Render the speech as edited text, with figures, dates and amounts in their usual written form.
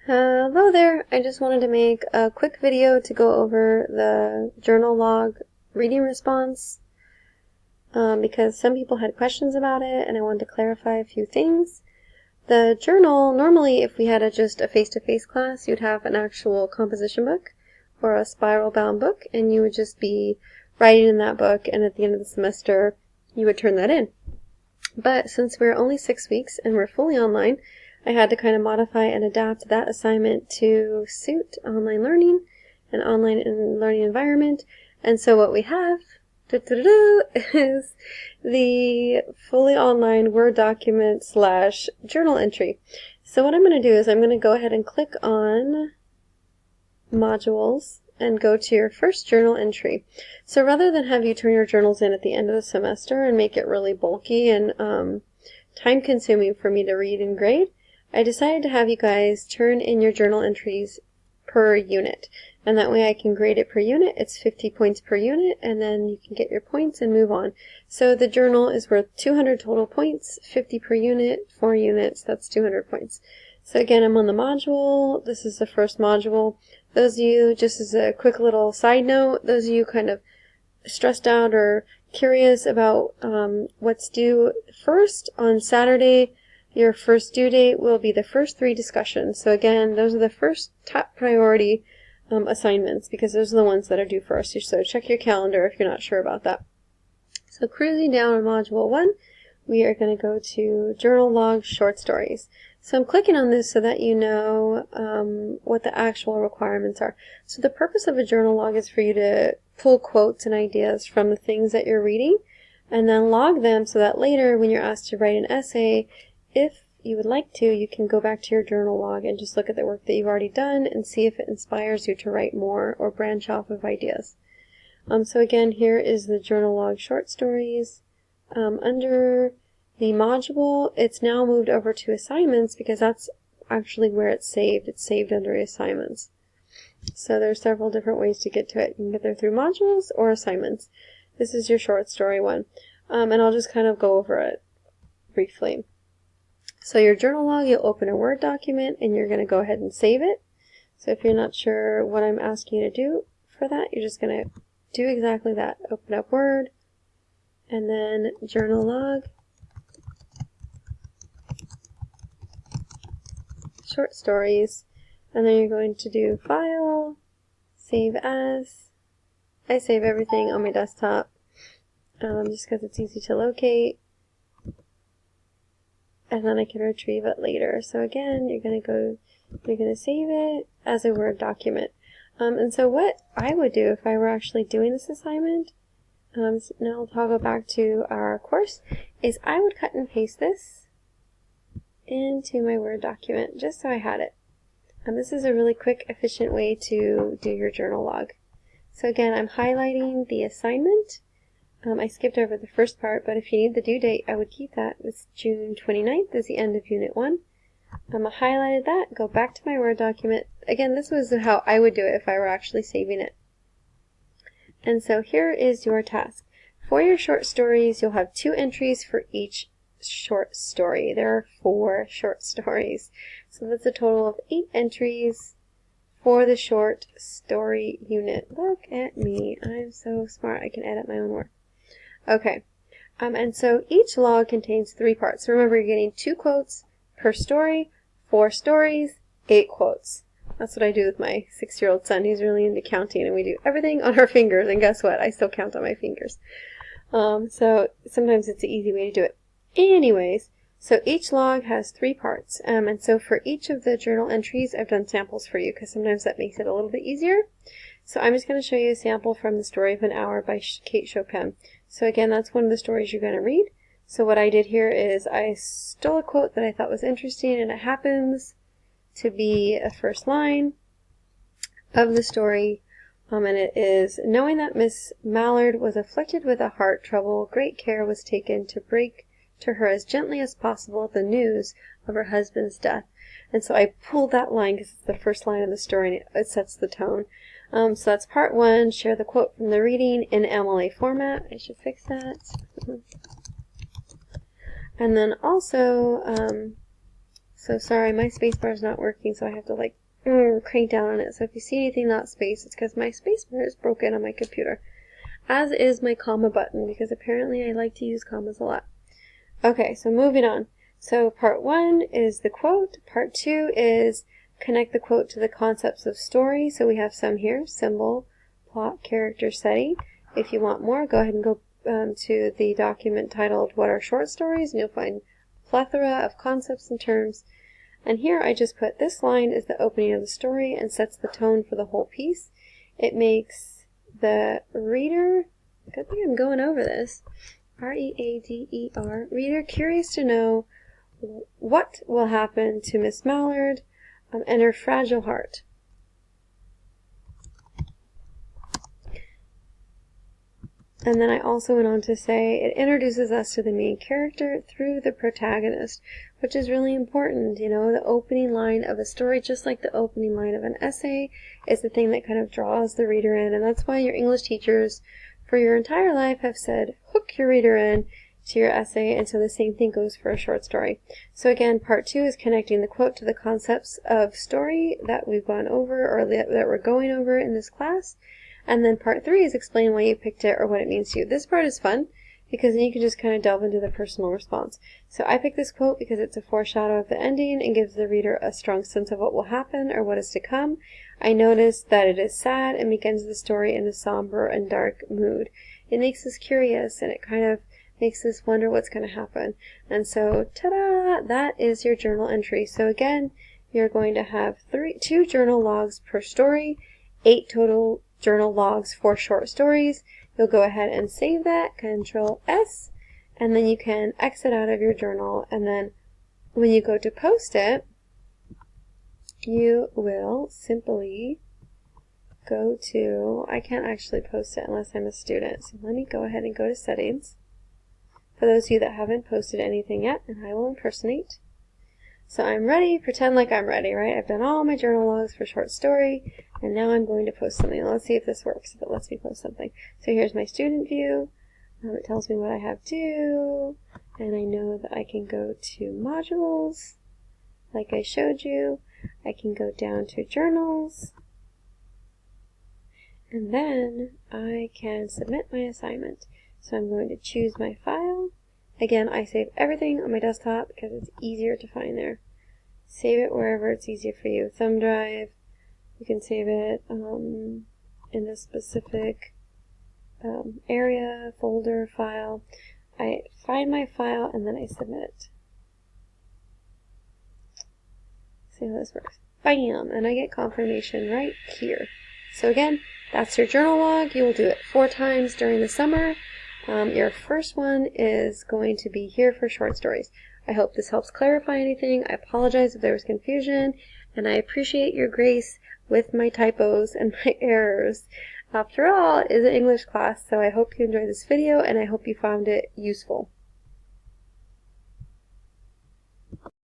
Hello there! I just wanted to make a quick video to go over the journal log reading response because some people had questions about it and I wanted to clarify a few things. The journal, normally if we had just a face-to-face class, you'd have an actual composition book or a spiral-bound book and you would just be writing in that book, and at the end of the semester you would turn that in. But since we're only 6 weeks and we're fully online, I had to kind of modify and adapt that assignment to suit online learning and online learning environment. And so what we have is the fully online Word document / journal entry. So what I'm going to do is I'm going to go ahead and click on modules and go to your first journal entry. So rather than have you turn your journals in at the end of the semester and make it really bulky and time consuming for me to read and grade, I decided to have you guys turn in your journal entries per unit, and that way I can grade it per unit. It's 50 points per unit, and then you can get your points and move on. So the journal is worth 200 total points, 50 per unit, 4 units, that's 200 points. So again, I'm on the module. This is the first module. Those of you, just as a quick little side note, those of you kind of stressed out or curious about what's due first, on Saturday, your first due date will be the first 3 discussions. So again, those are the first top priority assignments because those are the ones that are due first. So check your calendar if you're not sure about that. So cruising down on module 1, we are going to go to journal log short stories. So I'm clicking on this so that you know what the actual requirements are. So the purpose of a journal log is for you to pull quotes and ideas from the things that you're reading and then log them so that later when you're asked to write an essay, if you would like to, you can go back to your journal log and just look at the work that you've already done and see if it inspires you to write more or branch off of ideas. So again, here is the journal log short stories. Under the module, it's now moved over to assignments because that's actually where it's saved. It's saved under assignments. So there's several different ways to get to it. You can get there through modules or assignments. This is your short story one. And I'll just kind of go over it briefly. So your journal log, you'll open a Word document and you're going to go ahead and save it. So if you're not sure what I'm asking you to do for that, you're just going to do exactly that. Open up Word and then journal log, short stories, and then you're going to do File, Save As. I save everything on my desktop just because it's easy to locate. And then I can retrieve it later. So again, you're going to save it as a Word document. And so what I would do if I were actually doing this assignment, so now I'll go back to our course, is I would cut and paste this into my Word document just so I had it. And this is a really quick, efficient way to do your journal log. So again, I'm highlighting the assignment. I skipped over the first part, but if you need the due date, I would keep that. It's June 29th is the end of Unit 1. I highlighted that, go back to my Word document. Again, this was how I would do it if I were actually saving it. And so here is your task. For your short stories, you'll have 2 entries for each short story. There are 4 short stories. So that's a total of 8 entries for the short story unit. Look at me. I'm so smart. I can edit my own work. Okay, and so each log contains 3 parts. So remember, you're getting 2 quotes per story, 4 stories, 8 quotes. That's what I do with my 6-year-old son. He's really into counting, and we do everything on our fingers. And guess what? I still count on my fingers. So sometimes it's an easy way to do it. Anyways, so each log has 3 parts. And so for each of the journal entries, I've done samples for you because sometimes that makes it a little bit easier. So I'm just going to show you a sample from The Story of an Hour by Kate Chopin. So again, that's one of the stories you're going to read. So what I did here is I stole a quote that I thought was interesting, and it happens to be a first line of the story. And it is, knowing that Miss Mallard was afflicted with a heart trouble, great care was taken to break to her as gently as possible the news of her husband's death. And so I pulled that line because it's the first line of the story and it sets the tone. So that's part 1, share the quote from the reading in MLA format. I should fix that. And then also, So sorry, my spacebar is not working, so I have to like crank down on it. So if you see anything not space, it's because my spacebar is broken on my computer. As is my comma button, because apparently I like to use commas a lot. Okay, so moving on. So part 1 is the quote. Part 2 is connect the quote to the concepts of story. So we have some here: symbol, plot, character, setting. If you want more, go ahead and go to the document titled What Are Short Stories, and you'll find a plethora of concepts and terms. And here I just put this line is the opening of the story and sets the tone for the whole piece. It makes the reader, good thing I'm going over this, R-E-A-D-E-R, reader curious to know what will happen to Miss Mallard and her fragile heart. And then I also went on to say it introduces us to the main character through the protagonist, which is really important. You know, the opening line of a story, just like the opening line of an essay, is the thing that kind of draws the reader in. And that's why your English teachers for your entire life have said, hook your reader in to your essay. And so the same thing goes for a short story. So again, part 2 is connecting the quote to the concepts of story that we've gone over, or that we're going over in this class. And then part 3 is explain why you picked it or what it means to you. This part is fun because then you can just kind of delve into the personal response. So I picked this quote because it's a foreshadow of the ending and gives the reader a strong sense of what will happen or what is to come. I noticed that it is sad and begins the story in a somber and dark mood. It makes us curious and it kind of makes us wonder what's going to happen. And so, ta-da! That is your journal entry. So again, you're going to have 2 journal logs per story, 8 total journal logs for short stories. You'll go ahead and save that, Control S, and then you can exit out of your journal, and then when you go to post it, you will simply go to, I can't actually post it unless I'm a student, so let me go ahead and go to settings. For those of you that haven't posted anything yet, and I will impersonate. So I'm ready, pretend like I'm ready, right? I've done all my journal logs for short story, and now I'm going to post something. Let's see if this works, if it lets me post something. So here's my student view. It tells me what I have due, and I know that I can go to modules, like I showed you. I can go down to journals, and then I can submit my assignment. So I'm going to choose my file. Again, I save everything on my desktop because it's easier to find there. Save it wherever it's easier for you. Thumb drive, you can save it in a specific area, folder, file. I find my file and then I submit it. See how this works. Bam! And I get confirmation right here. So again, that's your journal log. You will do it 4 times during the summer. Your first one is going to be here for short stories. I hope this helps clarify anything. I apologize if there was confusion, and I appreciate your grace with my typos and my errors. After all, it is an English class, so I hope you enjoyed this video, and I hope you found it useful.